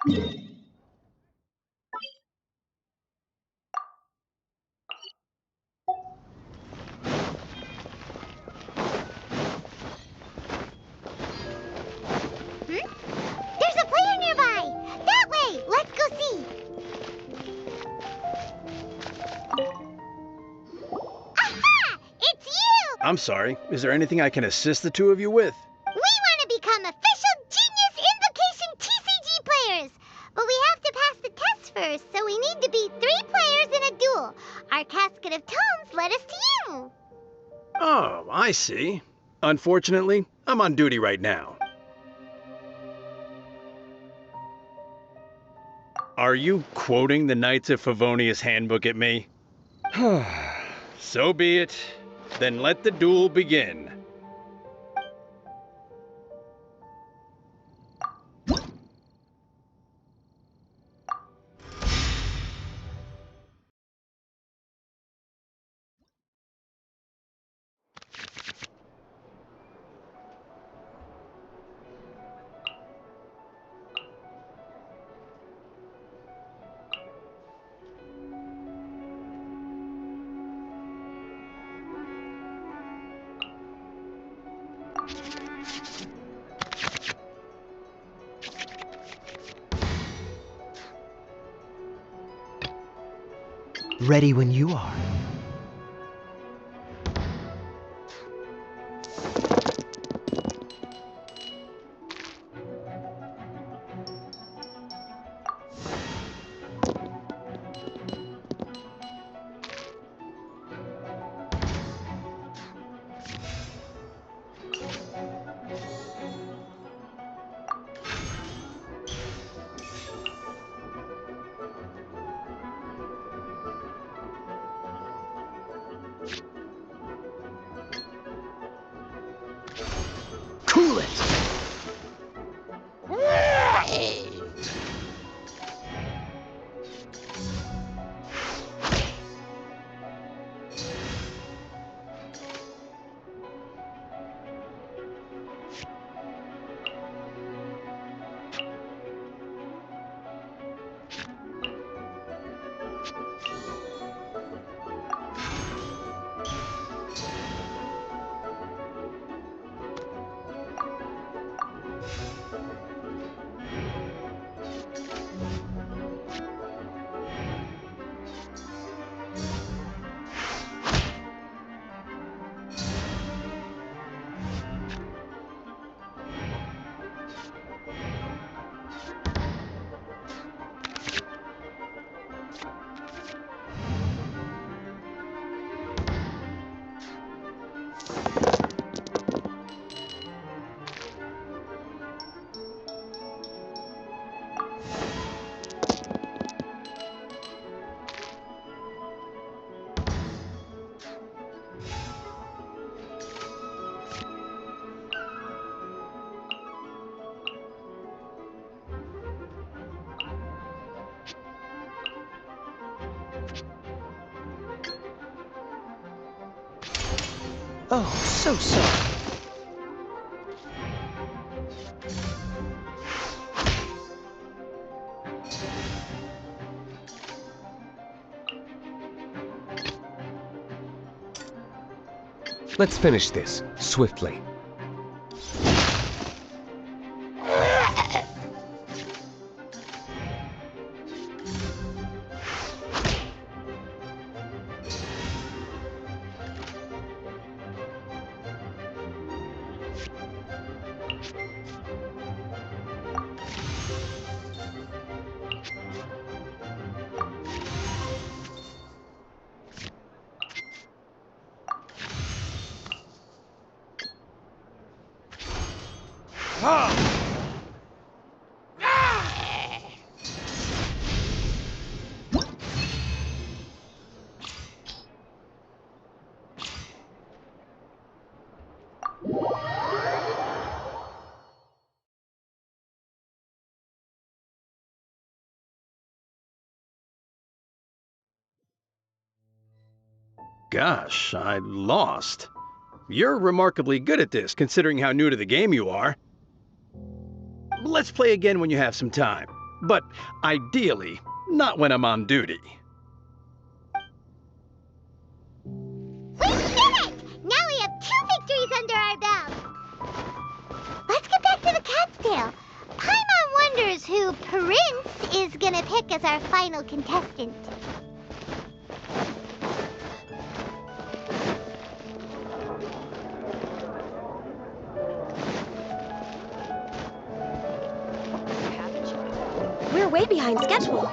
There's a player nearby! That way! Let's go see! Aha! It's you! I'm sorry. Is there anything I can assist the two of you with? We want to become official Genius Invocation TCG players! But we have to pass the test first, so we need to beat 3 players in a duel. Our Casket of Tomes led us to you! Oh, I see. Unfortunately, I'm on duty right now. Are you quoting the Knights of Favonius handbook at me? So be it. Then let the duel begin. Ready when you are. Cool it! Oh, so sorry. Let's finish this, swiftly. Gosh, I lost. You're remarkably good at this, considering how new to the game you are. Let's play again when you have some time. But ideally, not when I'm on duty. We did it! Now we have 2 victories under our belt. Let's get back to the cat's tail. Paimon wonders who Prince is gonna pick as our final contestant. We're way behind schedule.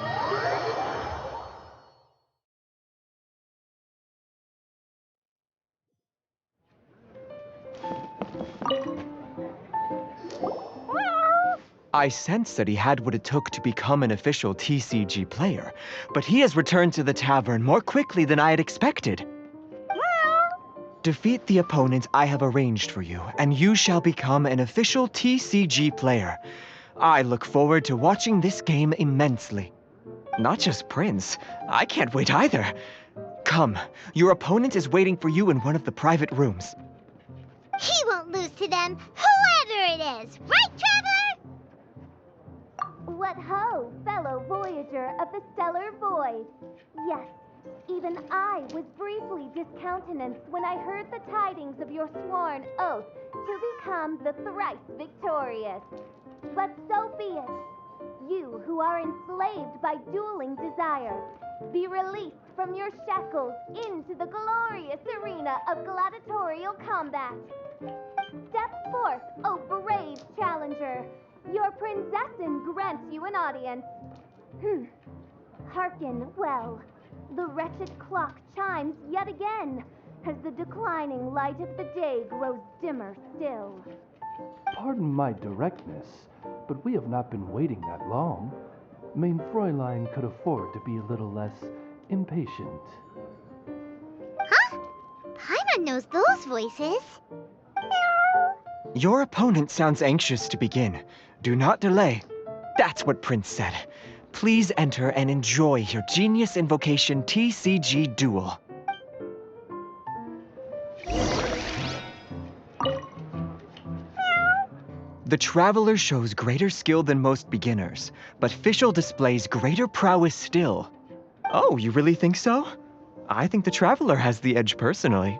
I sensed that he had what it took to become an official TCG player, but he has returned to the tavern more quickly than I had expected. Defeat the opponent I have arranged for you, and you shall become an official TCG player. I look forward to watching this game immensely. Not just Prince, I can't wait either. Come, your opponent is waiting for you in one of the private rooms. He won't lose to them, whoever it is. Right, Traveler? What ho, fellow voyager of the stellar void. Yes, even I was briefly discountenanced when I heard the tidings of your sworn oath to become the thrice victorious. But so be it. You who are enslaved by dueling desire, be released from your shackles into the glorious arena of gladiatorial combat. Step forth, O brave challenger. Your princessin grants you an audience. Hearken well. The wretched clock chimes yet again, as the declining light of the day grows dimmer still. Pardon my directness, but we have not been waiting that long. Mein Fräulein could afford to be a little less impatient. Huh? Paimon knows those voices. Your opponent sounds anxious to begin. Do not delay. That's what Prince said. Please enter and enjoy your Genius Invocation TCG Duel. The Traveler shows greater skill than most beginners, but Fischl displays greater prowess still. Oh, you really think so? I think the Traveler has the edge personally.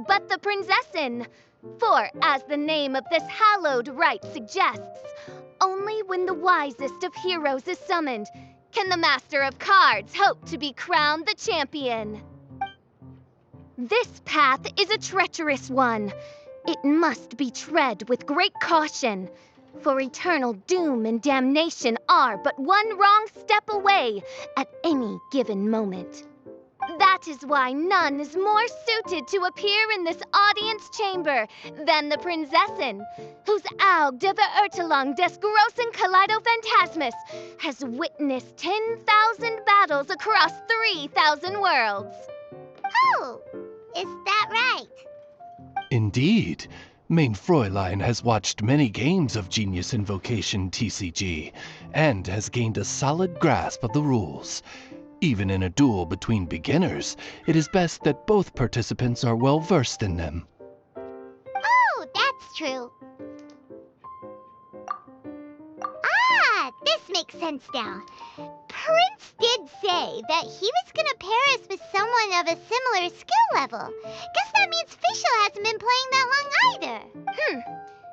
But the princessin. For, as the name of this hallowed rite suggests, only when the wisest of heroes is summoned can the master of cards hope to be crowned the champion. This path is a treacherous one. It must be tread with great caution, for eternal doom and damnation are but one wrong step away at any given moment. That is why none is more suited to appear in this audience chamber than the princessin, whose Aug de Verurtelung des großen Kaleidophantasmus has witnessed 10,000 battles across 3,000 worlds. Oh, is that right? Indeed. Mein Fräulein has watched many games of Genius Invocation TCG, and has gained a solid grasp of the rules. Even in a duel between beginners, it is best that both participants are well versed in them. Oh, that's true. Ah, this makes sense now. Prince did say that he was gonna pair us with someone of a similar skill level. Guess that means Fischl hasn't been playing that long either.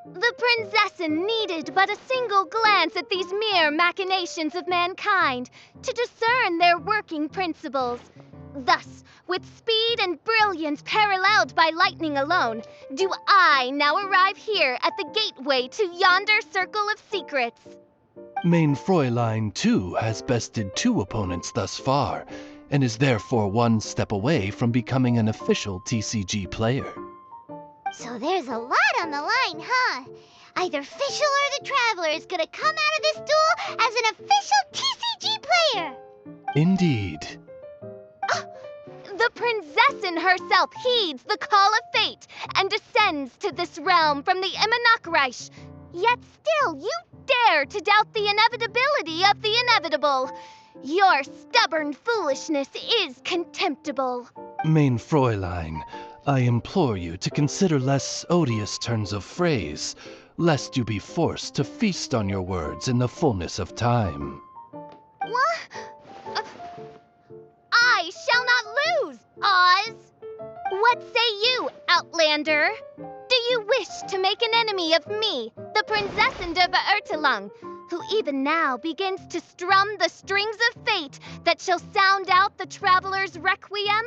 The princessin needed but a single glance at these mere machinations of mankind to discern their working principles. Thus, with speed and brilliance paralleled by lightning alone, do I now arrive here at the gateway to yonder circle of secrets. Mein Fräulein, too, has bested 2 opponents thus far, and is therefore one step away from becoming an official TCG player. So there's a lot on the line, huh? Either Fischl or the Traveler is gonna come out of this duel as an official TCG player! Indeed. The princessin herself heeds the call of fate and descends to this realm from the Emanakreich. Yet still, you dare to doubt the inevitability of the inevitable. Your stubborn foolishness is contemptible. Mein Fräulein, I implore you to consider less odious turns of phrase, lest you be forced to feast on your words in the fullness of time. What? I shall not lose, Oz! What say you, Outlander? Do you wish to make an enemy of me, the Prinzessin der Beurtelung, who even now begins to strum the strings of fate that shall sound out the traveler's requiem?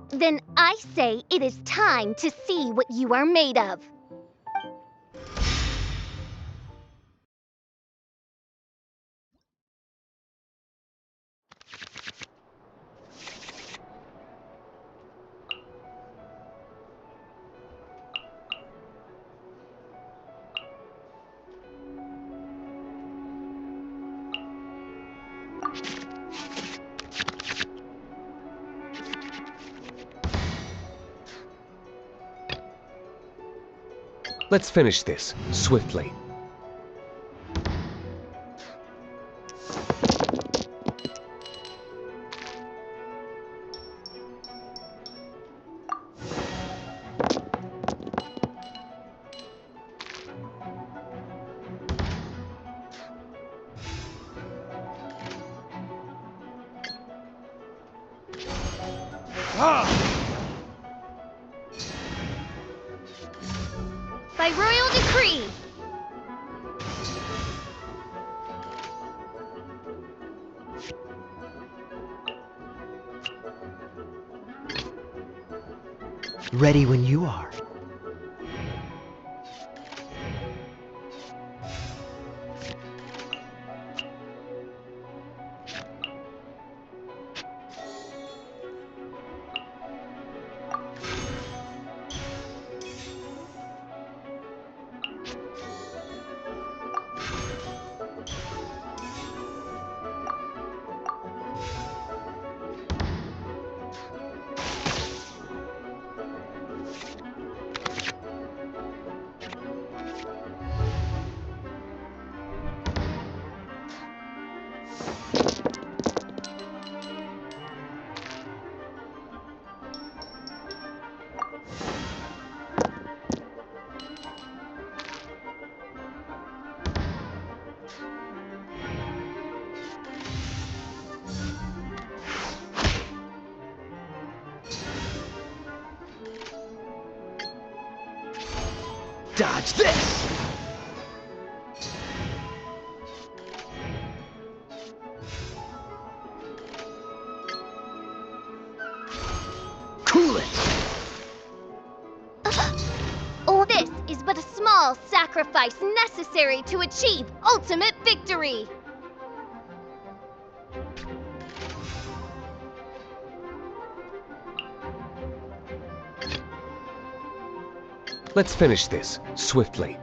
Then I say it is time to see what you are made of. Let's finish this, swiftly. By royal decree! Ready when you are. Dodge this! Cool it! Oh, this is but a small sacrifice necessary to achieve ultimate victory! Let's finish this, swiftly.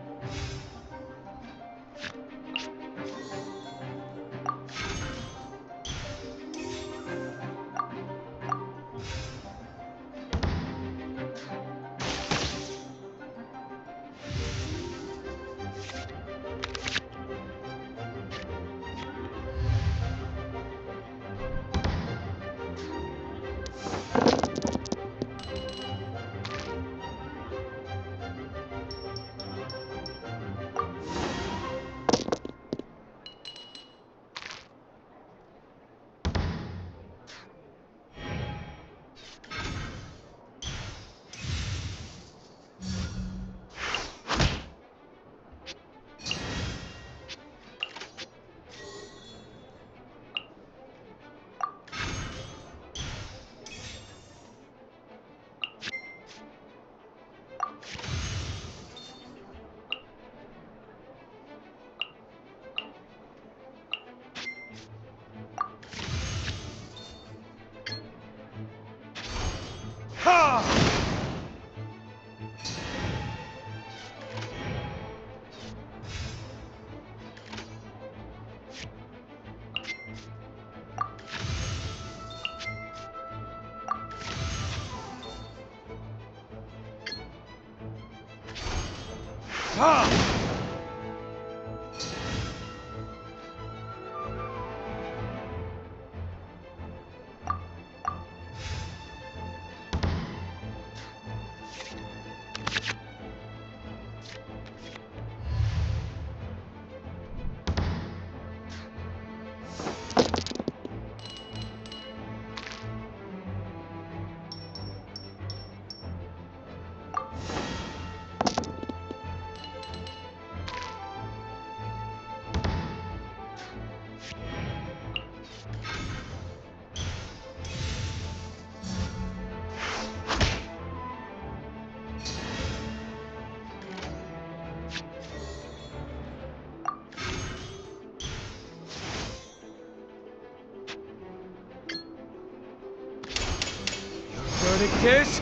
Verdictus?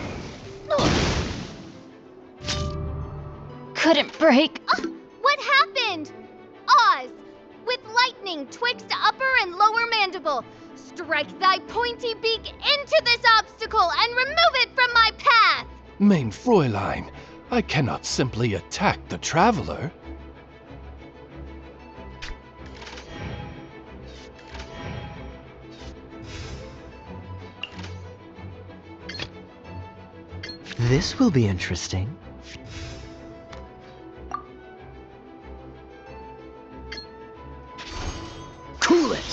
Couldn't break. What happened? Oz, with lightning twixt upper and lower mandible, strike thy pointy beak into this obstacle and remove it from my path! Mein Fräulein, I cannot simply attack the traveler. This will be interesting. Cool it!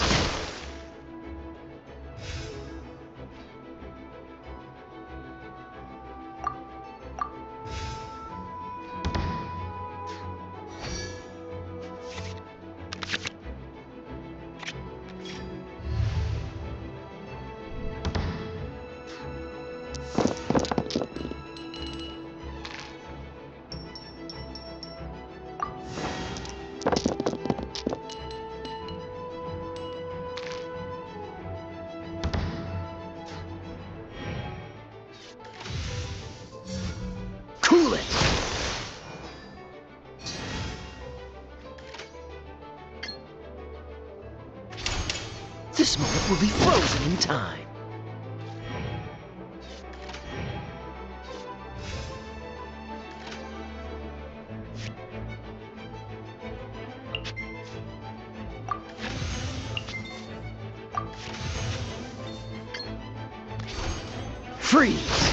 Cool it! This moment will be frozen in time. Freeze!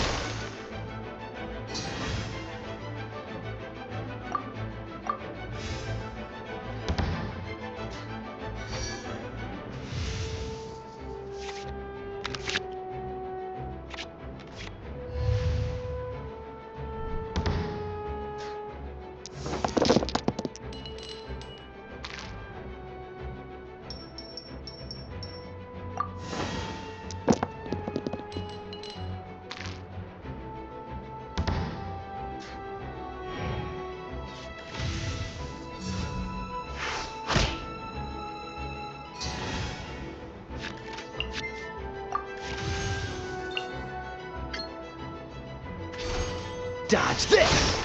Dodge this!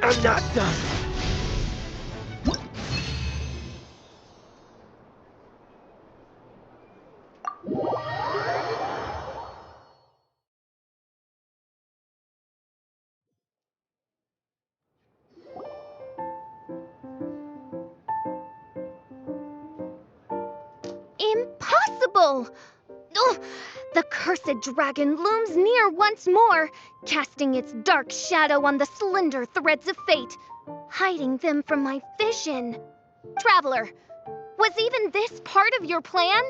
I'm not done. Impossible! Ugh, the cursed dragon looms near once more, casting its dark shadow on the slender threads of fate, hiding them from my vision. Traveler, was even this part of your plan?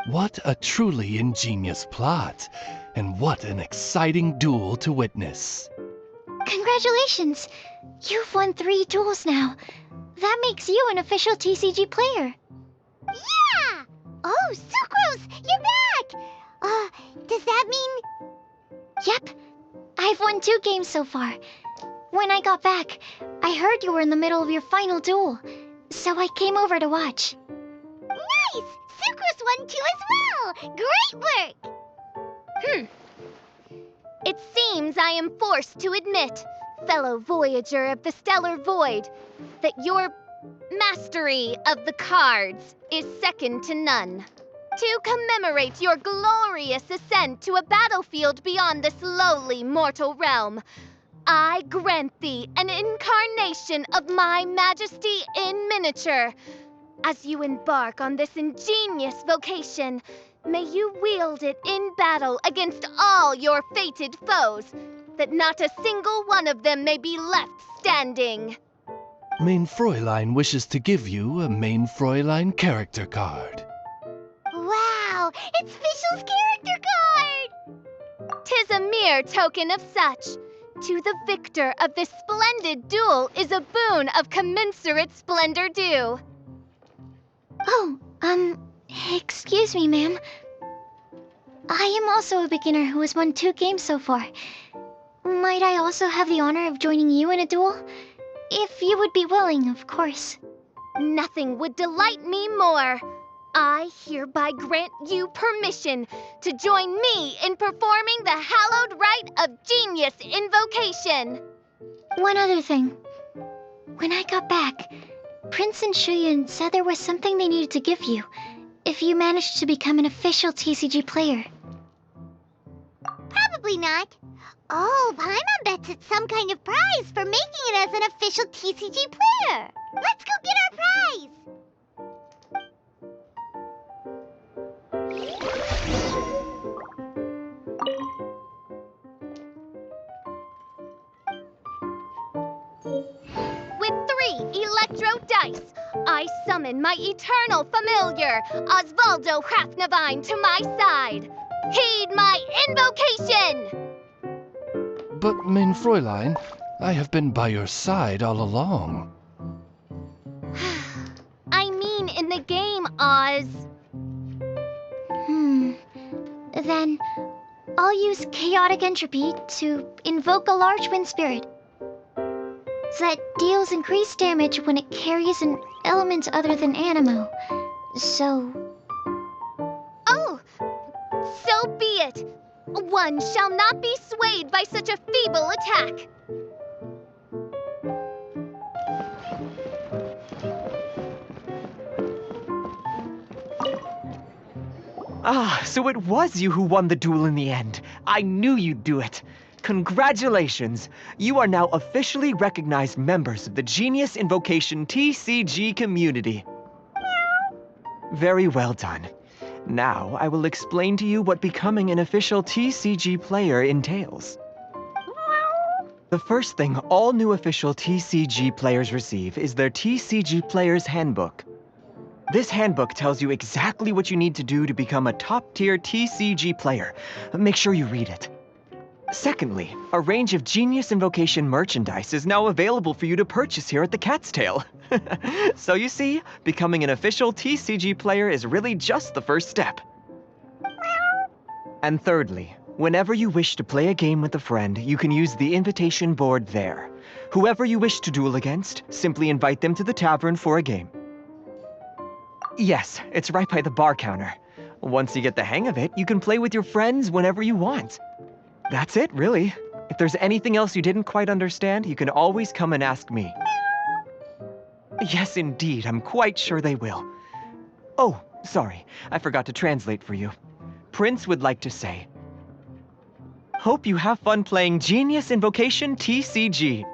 What a truly ingenious plot, and what an exciting duel to witness. Congratulations! You've won 3 duels now. That makes you an official TCG player. Yeah! Oh, Sucrose, you're back! Does that mean... Yep. I've won 2 games so far. When I got back, I heard you were in the middle of your final duel, so I came over to watch. Nice! Sucrose won too as well! Great work! It seems I am forced to admit, fellow voyager of the stellar void, that your mastery of the cards is second to none. To commemorate your glorious ascent to a battlefield beyond this lowly mortal realm, I grant thee an incarnation of my majesty in miniature. As you embark on this ingenious vocation, may you wield it in battle against all your fated foes, that not a single one of them may be left standing. Mein Fräulein wishes to give you a Mein Fräulein character card. Wow, it's Fischl's character card! 'Tis a mere token of such. To the victor of this splendid duel is a boon of commensurate splendor due. Oh, excuse me, ma'am. I am also a beginner who has won 2 games so far. Might I also have the honor of joining you in a duel? If you would be willing, of course. Nothing would delight me more. I hereby grant you permission to join me in performing the hallowed rite of genius invocation. One other thing. When I got back, Prince and Shuyan said there was something they needed to give you if you managed to become an official TCG player. Probably not. Oh, Paimon bets it's some kind of prize for making it as an official TCG player. Let's go get our prize! With 3 electro dice, I summon my eternal familiar, Osvaldo Hrafnavine, to my side. Heed my invocation! But, mein Fräulein, I have been by your side all along. I mean in the game, Oz. Then, I'll use Chaotic Entropy to invoke a large wind spirit that deals increased damage when it carries an element other than Anemo. So... Oh, so be it. One shall not be swayed by such a feeble attack. Ah, so it was you who won the duel in the end. I knew you'd do it. Congratulations! You are now officially recognized members of the Genius Invocation TCG community. Very well done. Now, I will explain to you what becoming an official TCG player entails. The first thing all new official TCG players receive is their TCG Player's Handbook. This handbook tells you exactly what you need to do to become a top-tier TCG player. Make sure you read it. Secondly, a range of Genius Invocation merchandise is now available for you to purchase here at the Cat's Tail. So you see, becoming an official TCG player is really just the first step. And thirdly, whenever you wish to play a game with a friend, you can use the invitation board there. Whoever you wish to duel against, simply invite them to the tavern for a game. Yes, it's right by the bar counter. Once you get the hang of it, you can play with your friends whenever you want. That's it, really. If there's anything else you didn't quite understand, you can always come and ask me. Yes, indeed, I'm quite sure they will. Oh, sorry, I forgot to translate for you. Prince would like to say, hope you have fun playing Genius Invocation TCG.